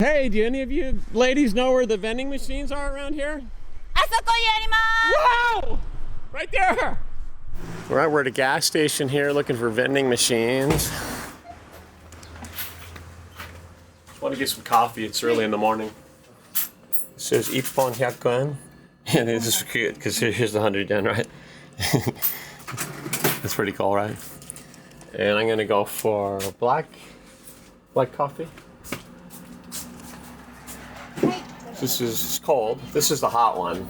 Hey, do any of you ladies know where the vending machines are around here? Wow! Right there! All right, we're at a gas station here looking for vending machines. Just want to get some coffee. It's early in the morning. It says Ippon 100 yen. And this is cute because here's the 100 yen, right? That's pretty cool, right? And I'm gonna go for black coffee. This is cold. This is the hot one.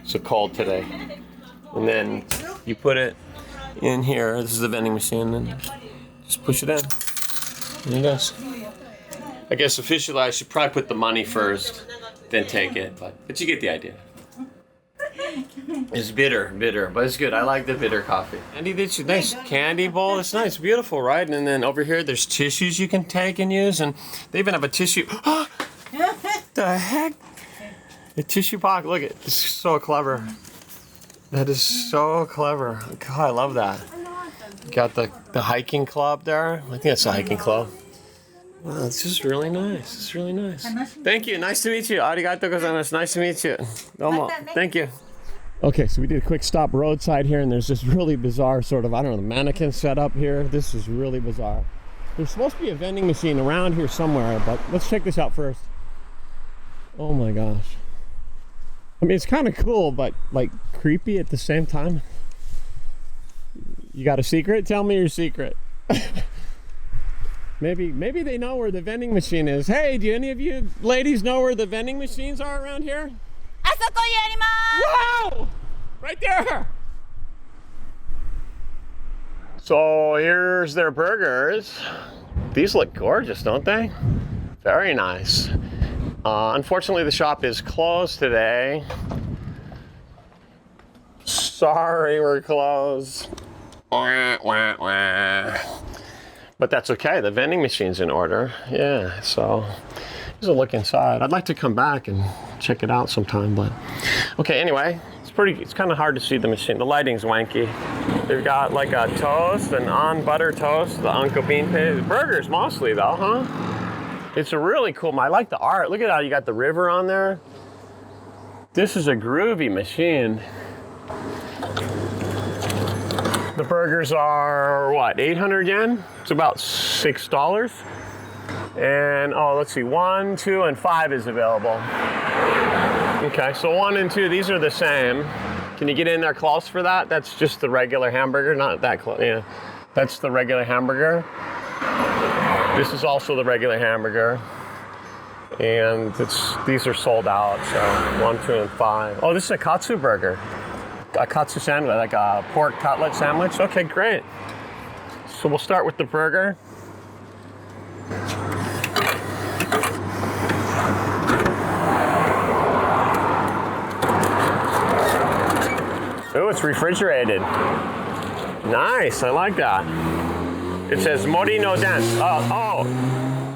So cold today. And then you put it in here. This is the vending machine, and just push it in. And it goes. I guess officially I should probably put the money first, then take it. But you get the idea. It's bitter, but it's good. I like the bitter coffee. And it's a nice candy bowl. It's nice, beautiful, right? And then over here, there's tissues you can take and use, and they even have a tissue. The heck? The tissue pocket. Look, it's so clever. That is so clever. God, I love that. Got the hiking club there. I think that's the hiking club. Wow, it's just really nice. It's really nice. Thank you. Nice to meet you. Arigatou gozaimasu. Nice to meet you. Domo. Thank you. Okay, so we did a quick stop roadside here, and there's this really bizarre sort of, I don't know, mannequin set up here. This is really bizarre. There's supposed to be a vending machine around here somewhere, but let's check this out first. Oh my gosh. I mean, it's kind of cool, but like creepy at the same time. You got a secret? Tell me your secret. Maybe they know where the vending machine is. Hey, do any of you ladies know where the vending machines are around here? Wow! Right there! So here's their burgers. These look gorgeous, don't they? Very nice. Unfortunately, the shop is closed today. Sorry, we're closed. Wah, wah, wah. But that's okay, the vending machine's in order. Yeah, so here's a look inside. I'd like to come back and check it out sometime, but okay, anyway, it's kind of hard to see the machine. The lighting's wanky. They've got like a toast, an on butter toast, the Uncle Bean paste. Burgers mostly though, huh? It's a really cool, I like the art. Look at how you got the river on there. This is a groovy machine. The burgers are, what, 800 yen? It's about $6. And, oh, let's see, 1, 2, and 5 is available. Okay, so 1 and 2, these are the same. Can you get in there close for that? That's just the regular hamburger, not that close, yeah. That's the regular hamburger. This is also the regular hamburger. And these are sold out, so 1, 2, and 5. Oh, this is a katsu burger. A katsu sandwich, like a pork cutlet sandwich. Okay, great. So we'll start with the burger. Oh, it's refrigerated. Nice, I like that. It says Mori no Dance. Oh,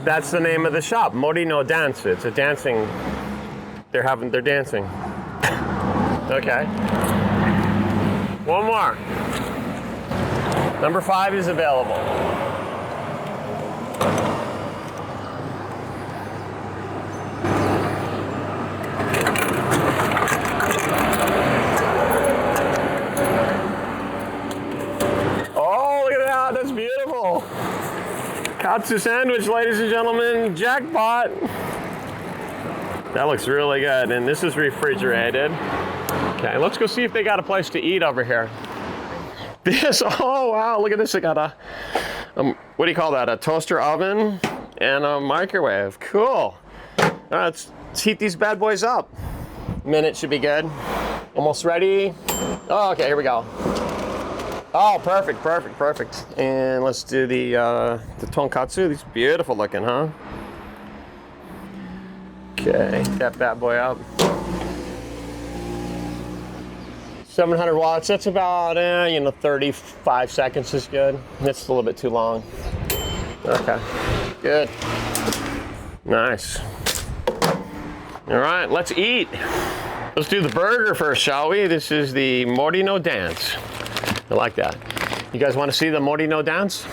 that's the name of the shop, Mori no Dance. It's a dancing, they're dancing. Okay. One more. Number 5 is available. Oh, look at that. That's beautiful. Katsu sandwich, ladies and gentlemen. Jackpot. That looks really good. And this is refrigerated. Okay, let's go see if they got a place to eat over here. This, oh wow, look at this. They got a, what do you call that? A toaster oven and a microwave. Cool. All right, let's heat these bad boys up. Minute should be good. Almost ready. Oh, okay, here we go. Oh, perfect. And let's do the tonkatsu. These are beautiful looking, huh? Okay, that bad boy up. 700 watts, that's about, 35 seconds is good. That's a little bit too long. Okay, good. Nice. All right, let's eat. Let's do the burger first, shall we? This is the Mori no Dance. I like that. You guys want to see the Mori no Dance?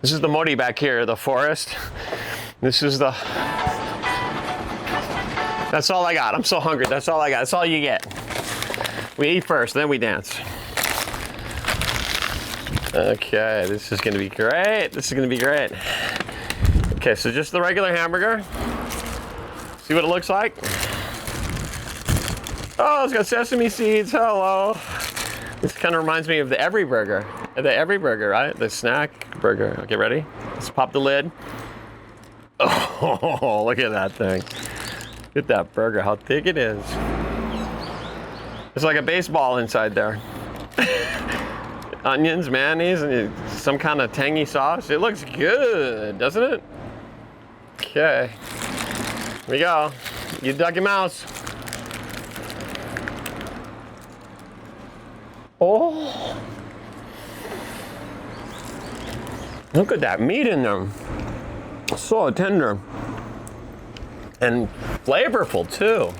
This is the Mori back here, the forest. This is the... That's all I got. I'm so hungry. That's all I got. That's all you get. We eat first, then we dance. Okay, this is gonna be great. This is gonna be great. Okay, so just the regular hamburger. See what it looks like? Oh, it's got sesame seeds. Hello. This kind of reminds me of the Every Burger. The Every Burger, right? The snack burger. Okay, ready? Let's pop the lid. Oh, look at that thing. Look at that burger, how thick it is. It's like a baseball inside there. Onions, mayonnaise, and some kind of tangy sauce. It looks good, doesn't it? Okay. Here we go. You ducky mouse. Oh. Look at that meat in there. So tender. And flavorful too.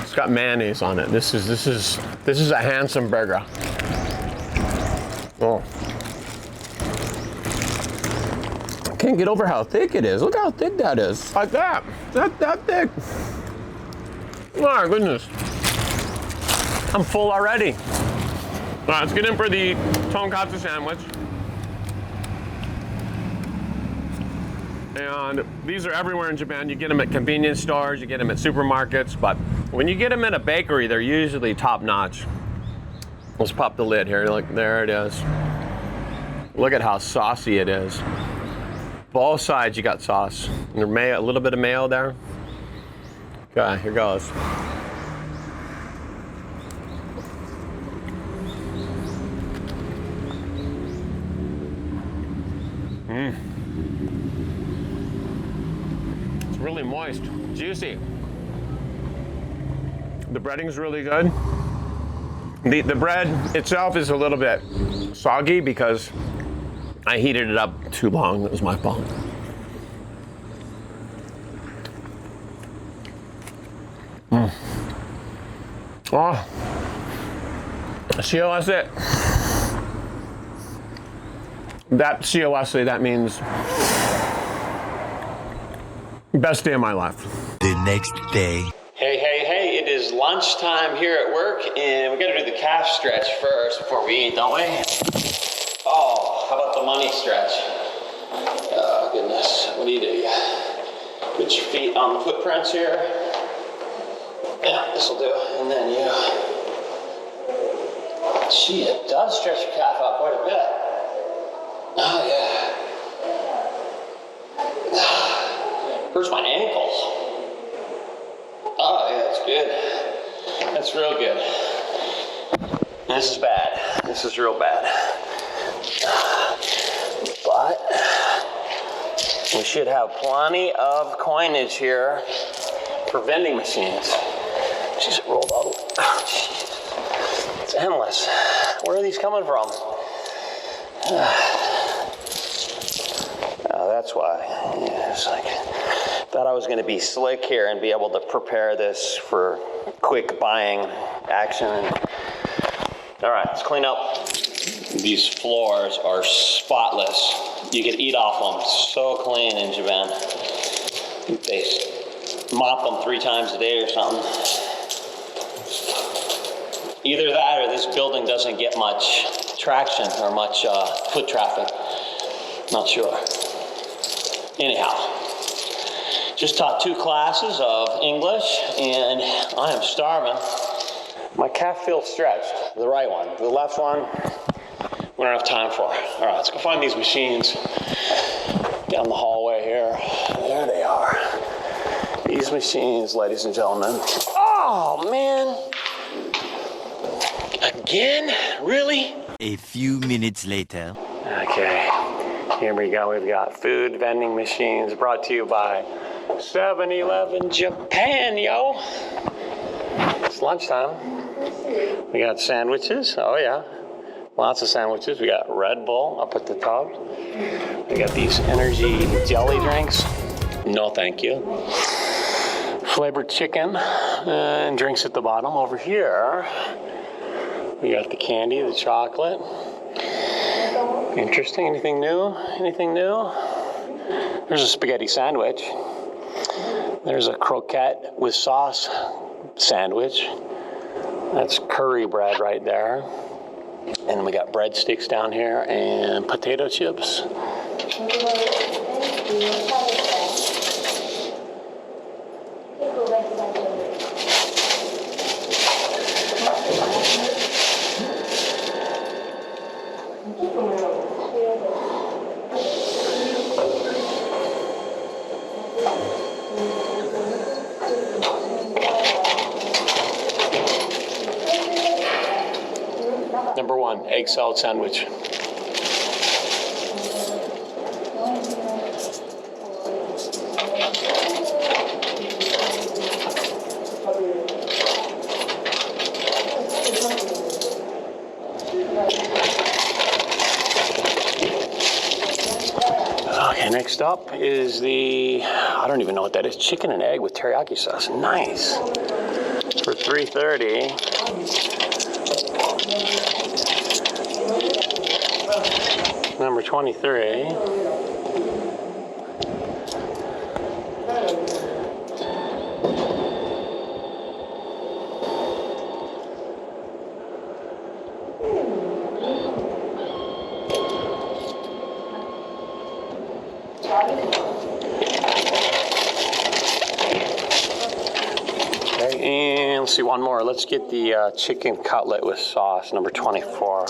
It's got mayonnaise on it. This is a handsome burger. Oh. I can't get over how thick it is. Look how thick that is. Like that. That thick. Oh my goodness. I'm full already. All right, let's get in for the tonkatsu sandwich. And these are everywhere in Japan. You get them at convenience stores, you get them at supermarkets, but when you get them at a bakery, they're usually top notch. Let's pop the lid here. Look, there it is. Look at how saucy it is. Both sides you got sauce. And a little bit of mayo there. Okay, here goes. It's really moist, juicy. The breading's really good. The bread itself is a little bit soggy because I heated it up too long. That was my fault. Oh, COS it. That COS, that means best day of my life. The next day. Hey, it is lunchtime here at work, and we gotta do the calf stretch first before we eat, don't we? Oh, how about the money stretch? Oh, goodness. What do? You put your feet on the footprints here. Yeah, this'll do. And then you... Gee, it does stretch your calf out quite a bit. Oh, yeah. Hurts my ankles. Oh, yeah, that's good. That's real good. This is bad. This is real bad. But we should have plenty of coinage here for vending machines. She's rolled all the way. Oh, jeez. It's endless. Where are these coming from? That's why. Yeah, it's like, thought I was going to be slick here and be able to prepare this for quick buying action. All right, let's clean up. These floors are spotless. You could eat off them. So clean in Japan. They mop them 3 times a day or something. Either that or this building doesn't get much traction or much foot traffic. Not sure. Anyhow, just taught 2 classes of English and I am starving. My calf feels stretched, the right one. The left one, we don't have time for. All right, let's go find these machines down the hallway here. There they are. These machines, ladies and gentlemen. Oh, man. Again? Really? A few minutes later. Okay, here we go. We've got food vending machines brought to you by 7-Eleven Japan, yo. It's lunchtime. We got sandwiches. Oh, yeah. Lots of sandwiches. We got Red Bull up at the top. We got these energy jelly drinks. No, thank you. Flavored chicken and drinks at the bottom. Over here, we got the candy, the chocolate. Interesting. Anything new? Anything new? There's a spaghetti sandwich. There's a croquette with sauce sandwich. That's curry bread right there. And we got breadsticks down here and potato chips. Number one, egg salad sandwich. Okay, next up is the, I don't even know what that is, chicken and egg with teriyaki sauce. Nice. For $3.30. Number 23. Okay, and let's see one more. Let's get the chicken cutlet with sauce, number 24.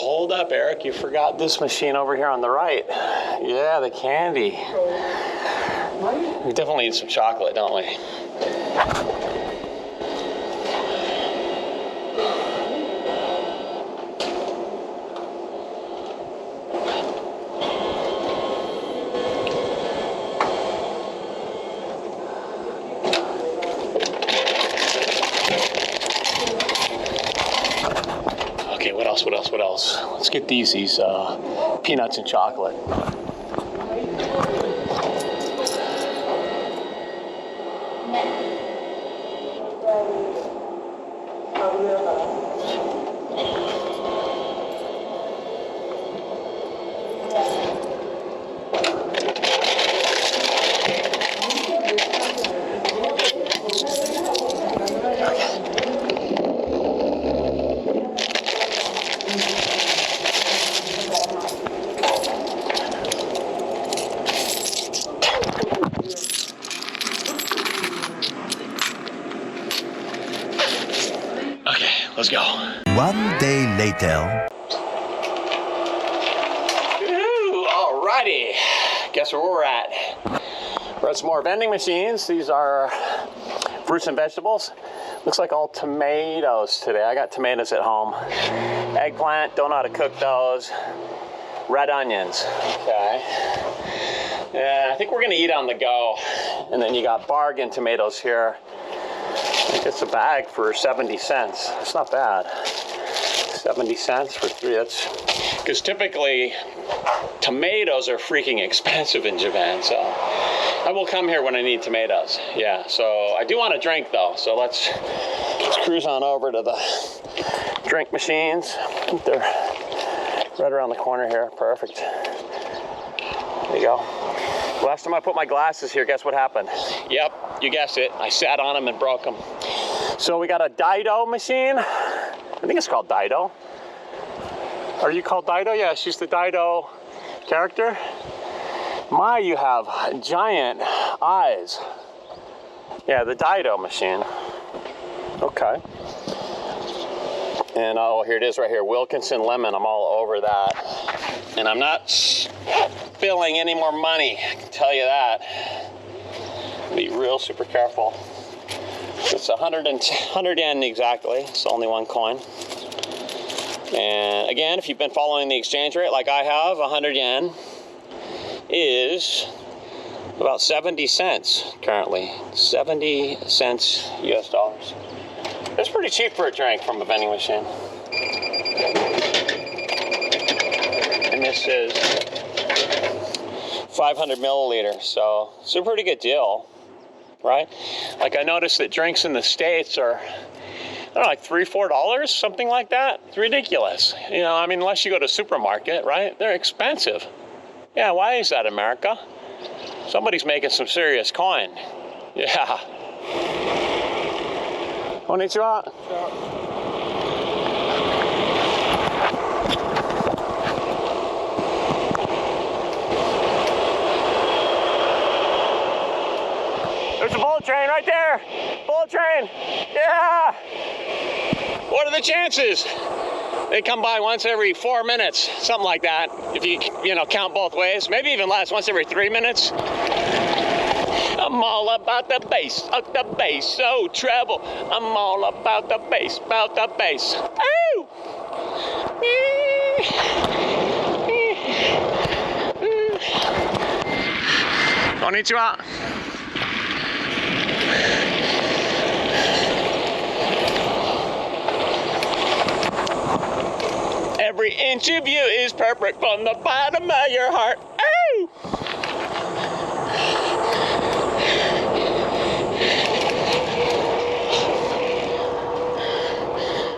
Hold up, Eric. You forgot this machine over here on the right. Yeah, the candy. We definitely need some chocolate, don't we? Okay, what else? Let's get these peanuts and chocolate. Let's go. One day later. Ooh, alrighty. Guess where we're at? We're at some more vending machines. These are fruits and vegetables. Looks like all tomatoes today. I got tomatoes at home. Eggplant, don't know how to cook those. Red onions. Okay. Yeah, I think we're gonna eat on the go. And then you got bargain tomatoes here. I think it's a bag for 70 cents. It's not bad. 70 cents for 3. That's because typically tomatoes are freaking expensive in Japan. So I will come here when I need tomatoes. Yeah. So I do want a drink though. So let's cruise on over to the drink machines. They're right around the corner here. Perfect. There you go. Last time I put my glasses here, guess what happened? Yep, you guessed it. I sat on them and broke them. So we got a Dido machine. I think it's called Dido. Are you called Dido? Yeah, she's the Dido character. My, you have giant eyes. Yeah, the Dido machine. Okay. And oh, here it is right here. Wilkinson Lemon. I'm all over that. And I'm not spilling any more money, I can tell you that. Be real super careful. It's 100 yen exactly. It's only one coin. And again, if you've been following the exchange rate like I have, 100 yen is about 70 cents currently. 70 cents US dollars. That's pretty cheap for a drink from a vending machine. And this is 500 milliliters, so it's a pretty good deal, right? Like I noticed that drinks in the States are, I don't know, like $3, $4, something like that. It's ridiculous. You know, I mean, unless you go to a supermarket, right? They're expensive. Yeah, why is that, America? Somebody's making some serious coin. Yeah. Konnichiwa. There's a bullet train right there. Bullet train. Yeah. What are the chances? They come by once every 4 minutes, something like that. If you know, count both ways, maybe even less, once every 3 minutes. I'm all about the bass, oh treble. I'm all about the bass, Ooh! Konnichiwa. Every inch of you is perfect from the bottom of your heart. Ooh!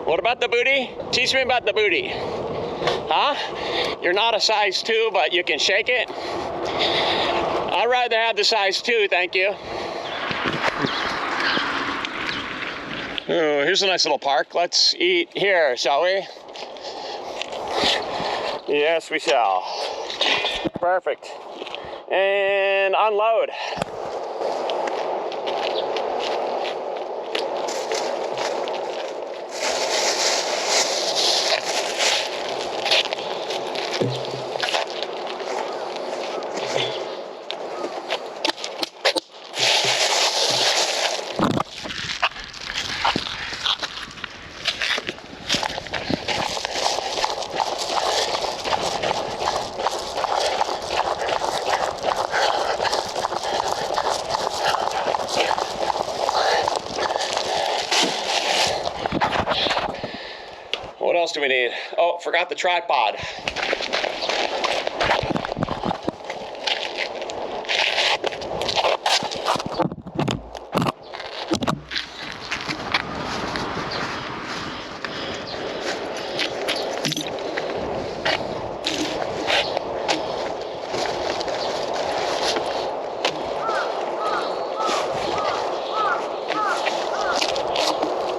What about the booty? Teach me about the booty. Huh? You're not a size 2, but you can shake it? I'd rather have the size 2, thank you. Ooh, here's a nice little park. Let's eat here, shall we? Yes, we shall. Perfect. And unload. What else do we need? Oh, forgot the tripod.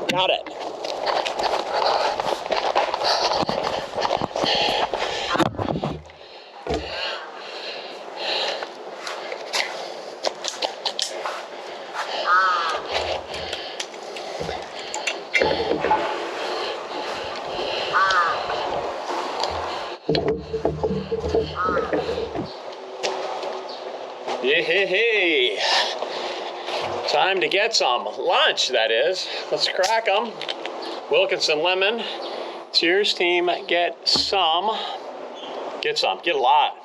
Got it. Hey, time to get some lunch, that is. Let's crack them. Wilkinson lemon. Cheers, team. Get some. Get some. Get a lot.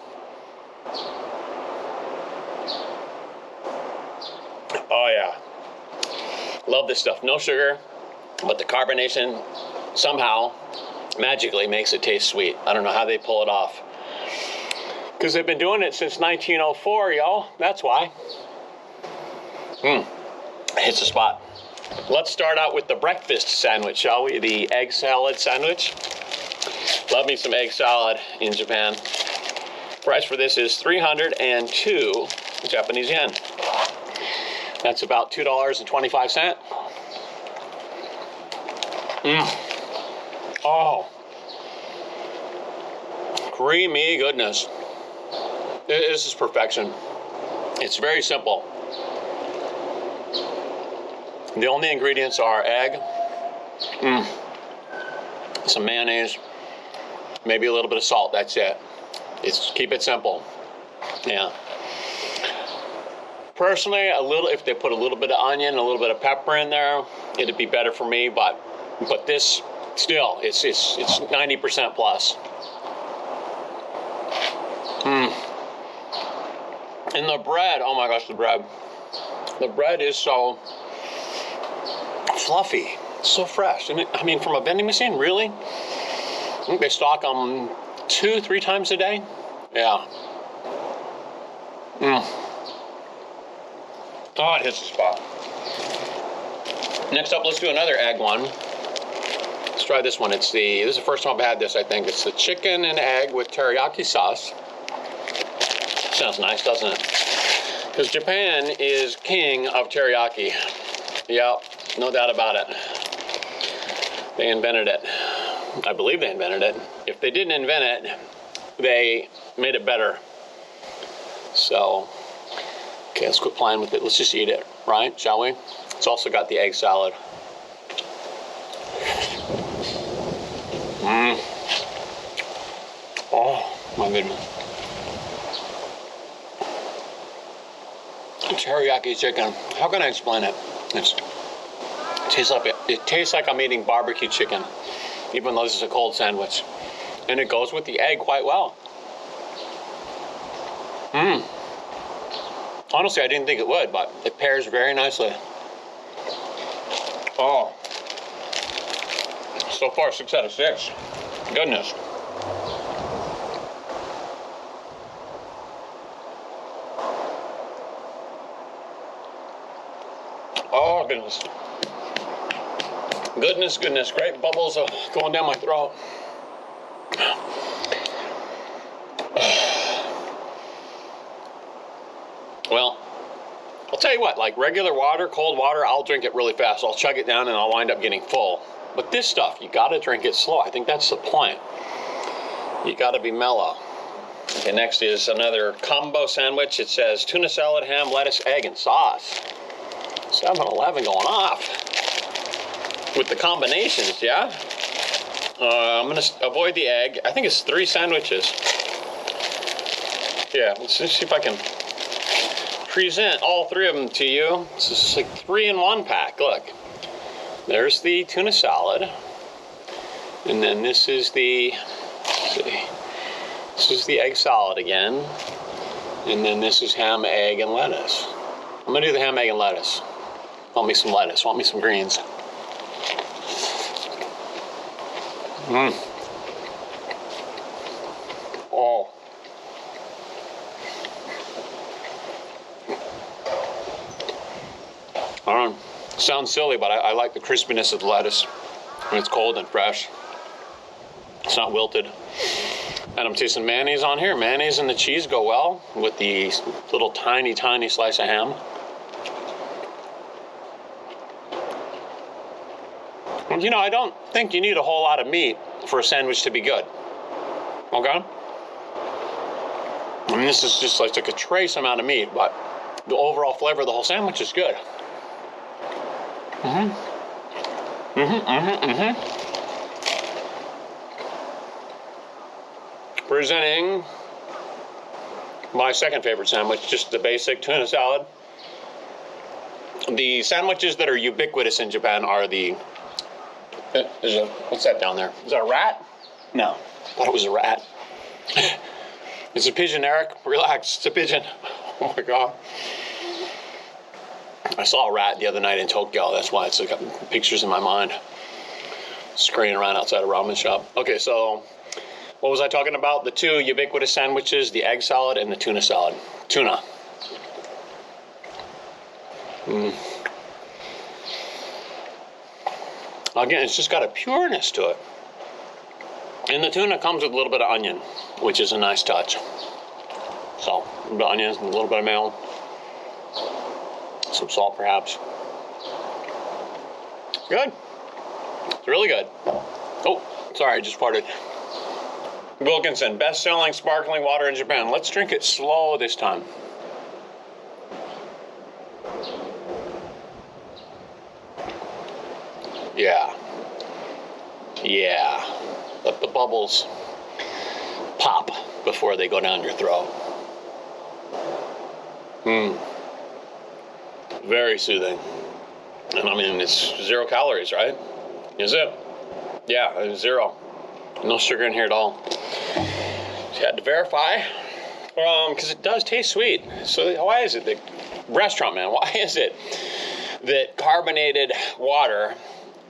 Oh, yeah. Love this stuff. No sugar, but the carbonation somehow magically makes it taste sweet. I don't know how they pull it off. Because they've been doing it since 1904, y'all. That's why. Hits the spot. Let's start out with the breakfast sandwich, shall we? The egg salad sandwich. Love me some egg salad in Japan. Price for this is 302 Japanese yen. That's about $2.25. Oh. Creamy goodness. This is perfection. It's very simple. The only ingredients are egg, some mayonnaise, maybe a little bit of salt. That's it. Keep it simple. Yeah. Personally, if they put a little bit of onion, a little bit of pepper in there, it'd be better for me. But this still, it's 90% plus. And the bread, oh my gosh, the bread. The bread is so fluffy, so fresh. I mean, from a vending machine, really? I think they stock them 2-3 times a day. Yeah. Oh, it hits the spot. Next up, let's do another egg one. Let's try this one. This is the first time I've had this, I think. It's the chicken and egg with teriyaki sauce. Sounds nice, doesn't it? Because Japan is king of teriyaki. Yep, no doubt about it. They invented it. I believe they invented it. If they didn't invent it, they made it better. So, okay, let's quit playing with it. Let's just eat it, right? Shall we? It's also got the egg salad. Oh, my goodness. Teriyaki chicken. How can I explain it? It tastes like I'm eating barbecue chicken, even though this is a cold sandwich. And it goes with the egg quite well. Honestly, I didn't think it would, but it pairs very nicely. Oh. So far, 6 out of 6. Goodness. Oh, goodness. Goodness. Great bubbles are going down my throat. Well, I'll tell you what, like regular water, cold water, I'll drink it really fast. I'll chug it down and I'll wind up getting full. But this stuff, you gotta drink it slow. I think that's the point. You gotta be mellow. Okay, next is another combo sandwich. It says tuna salad, ham, lettuce, egg, and sauce. 7-Eleven going off with the combinations, yeah? I'm gonna avoid the egg. I think it's 3 sandwiches. Yeah, let's just see if I can present all 3 of them to you. This is like 3-in-1 pack. Look, there's the tuna salad, and then this is the, let's see, this is the egg salad again, and then this is ham, egg, and lettuce. I'm gonna do the ham, egg, and lettuce. Want me some lettuce? Want me some greens? Oh. I don't know. Sounds silly, but I like the crispiness of the lettuce when it's cold and fresh. It's not wilted. And I'm tasting mayonnaise on here. Mayonnaise and the cheese go well with the little tiny slice of ham. You know, I don't think you need a whole lot of meat for a sandwich to be good. Okay? I mean, this is just like a trace amount of meat, but the overall flavor of the whole sandwich is good. Presenting my second favorite sandwich, just the basic tuna salad. The sandwiches that are ubiquitous in Japan are the... what's that down there? Is that a rat? No. I thought it was a rat. It's a pigeon, Eric. Relax. It's a pigeon. Oh my God. I saw a rat the other night in Tokyo. That's why it's got pictures in my mind. Scurrying around outside a ramen shop. Okay, so what was I talking about? The 2 ubiquitous sandwiches, the egg salad and the tuna salad. Tuna. Again, it's just got a pureness to it. And the tuna comes with a little bit of onion, which is a nice touch. So, a little bit of onions, a little bit of mayo. Some salt, perhaps. Good. It's really good. Oh, sorry, I just farted. Wilkinson, best-selling sparkling water in Japan. Let's drink it slow this time. Yeah. Let the bubbles pop before they go down your throat. Very soothing. And I mean, it's 0 calories, right? Is it? Yeah, 0. No sugar in here at all. Just had to verify. Because it does taste sweet. So why is it that, restaurant man, why is it that carbonated water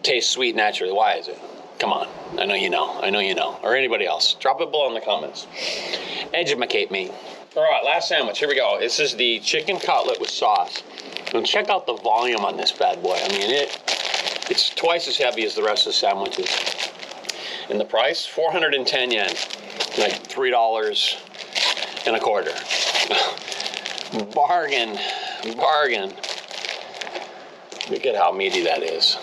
tastes sweet naturally? Why is it? Come on. I know you know. I know you know. Or anybody else. Drop it below in the comments. Educate me. All right, last sandwich. Here we go. This is the chicken cutlet with sauce. And check out the volume on this bad boy. I mean, it's twice as heavy as the rest of the sandwiches. And the price, 410 yen. Like $3 and a quarter. Bargain. Bargain. Look at how meaty that is.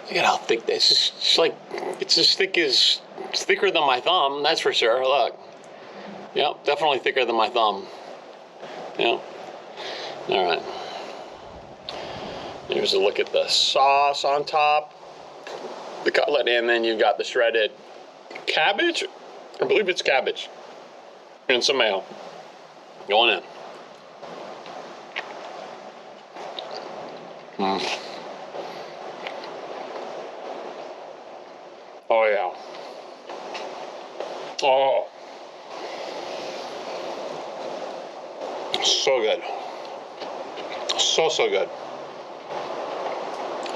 Look at how thick this is. It's like, it's as thick as, it's thicker than my thumb, that's for sure. Look. Yep, definitely thicker than my thumb. Yep. All right. Here's a look at the sauce on top. The cutlet, and then you've got the shredded cabbage. I believe it's cabbage. And some mayo. Going in. Oh, yeah. Oh. So good. So good.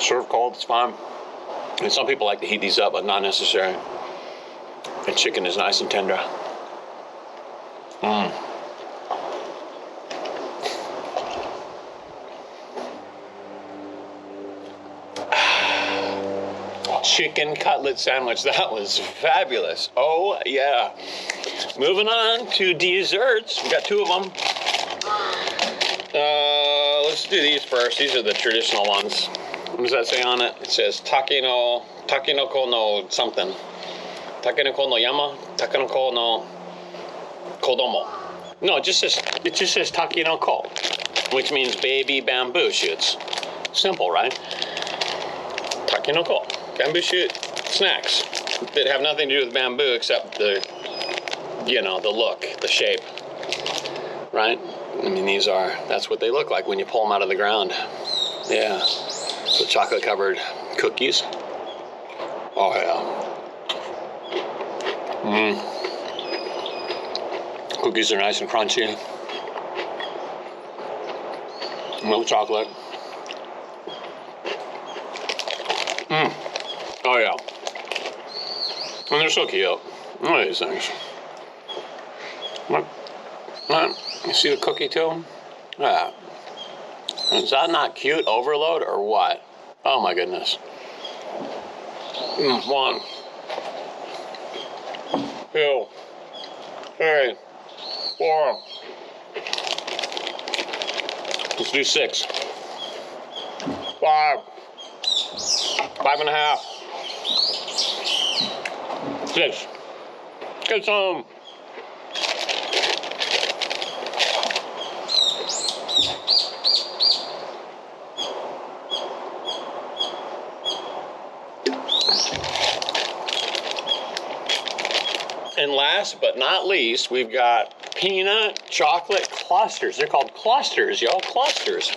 Serve cold, it's fine. And some people like to heat these up, but not necessary. The chicken is nice and tender. Chicken cutlet sandwich. That was fabulous. Oh, yeah. Moving on to desserts. We got two of them. Let's do these first. These are the traditional ones. What does that say on it? It says takenoko no something. Takenoko no yama, takenoko no kodomo. No, it just says takenoko, which means baby bamboo shoots. Simple, right? Takenoko, bamboo shoot snacks that have nothing to do with bamboo except the look, the shape, right? I mean, that's what they look like when you pull them out of the ground. Yeah. The chocolate covered cookies. Oh, yeah. Cookies are nice and crunchy. Milk chocolate. Oh, yeah. And they're so cute. Look at these things. What? You see the cookie too? Yeah. Is that not cute overload or what? Oh my goodness. 1, 2, 3, 4. Let's do 6. 5. 5.5. 6. Get some. And last but not least, we've got peanut chocolate clusters. They're called clusters, y'all. Clusters.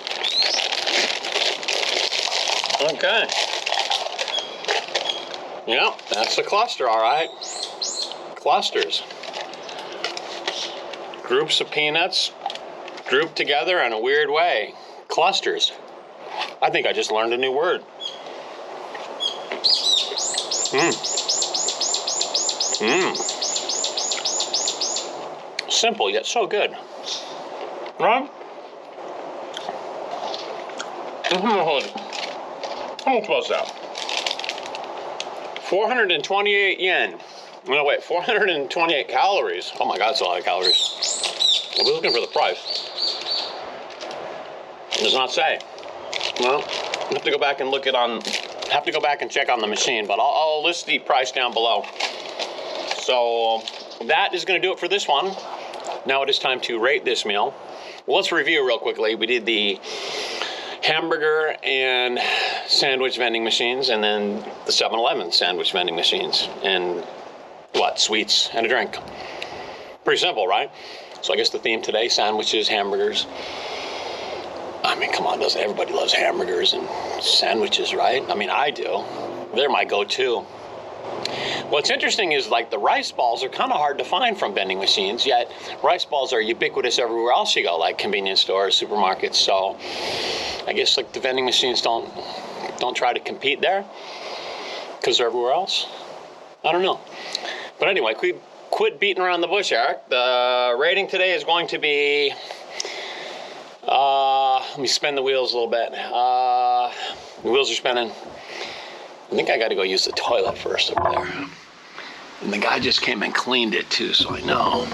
Okay. Yep, that's a cluster, all right. Clusters. Groups of peanuts grouped together in a weird way. Clusters. I think I just learned a new word. Simple yet so good. Right? How much was that? 428 yen. No, wait, 428 calories. Oh my God, that's a lot of calories. I'll be looking for the price. It does not say. Well, I have to go back and check on the machine, but I'll list the price down below. So that is going to do it for this one. Now it is time to rate this meal. Well, let's review real quickly. We did the hamburger and sandwich vending machines, and then the 7-Eleven sandwich vending machines, and sweets and a drink. Pretty simple, right? So I guess the theme today, sandwiches, hamburgers. I mean, come on, everybody loves hamburgers and sandwiches, right? I mean, I do. They're my go-to. What's interesting is like the rice balls are kind of hard to find from vending machines, yet rice balls are ubiquitous everywhere else you go, like convenience stores, supermarkets. So I guess like the vending machines don't try to compete there because they're everywhere else. I don't know. But anyway, quit beating around the bush, Eric. The rating today is going to be, let me spin the wheels a little bit. The wheels are spinning. I think I got to go use the toilet first over there. And the guy just came and cleaned it too, so I know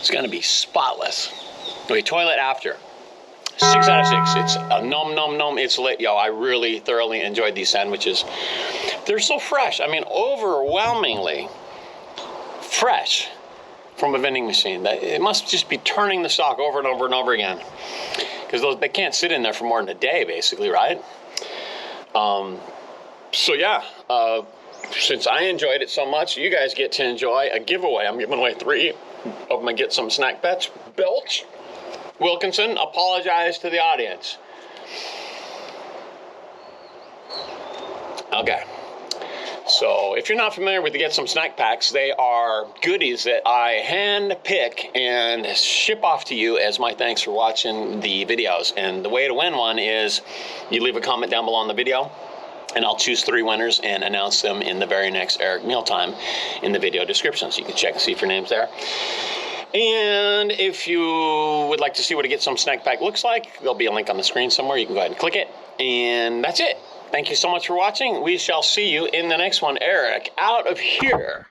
it's going to be spotless. Okay, toilet after. 6 out of 6. It's a nom nom nom. It's lit, yo. I really thoroughly enjoyed these sandwiches. They're so fresh. I mean, overwhelmingly fresh from a vending machine. It must just be turning the stock over and over and over again, because they can't sit in there for more than a day, basically, right? So yeah, since I enjoyed it so much, you guys get to enjoy a giveaway. I'm giving away 3 of my Get Some Snack Pets. Belch Wilkinson, apologize to the audience. Okay. So if you're not familiar with the Get Some Snack Packs, they are goodies that I hand pick and ship off to you as my thanks for watching the videos. And the way to win one is you leave a comment down below on the video, and I'll choose 3 winners and announce them in the very next Eric Mealtime in the video description. So you can check and see if your name's there. And if you would like to see what a Get Some Snack Pack looks like, there'll be a link on the screen somewhere. You can go ahead and click it. And that's it. Thank you so much for watching. We shall see you in the next one. Eric, out of here.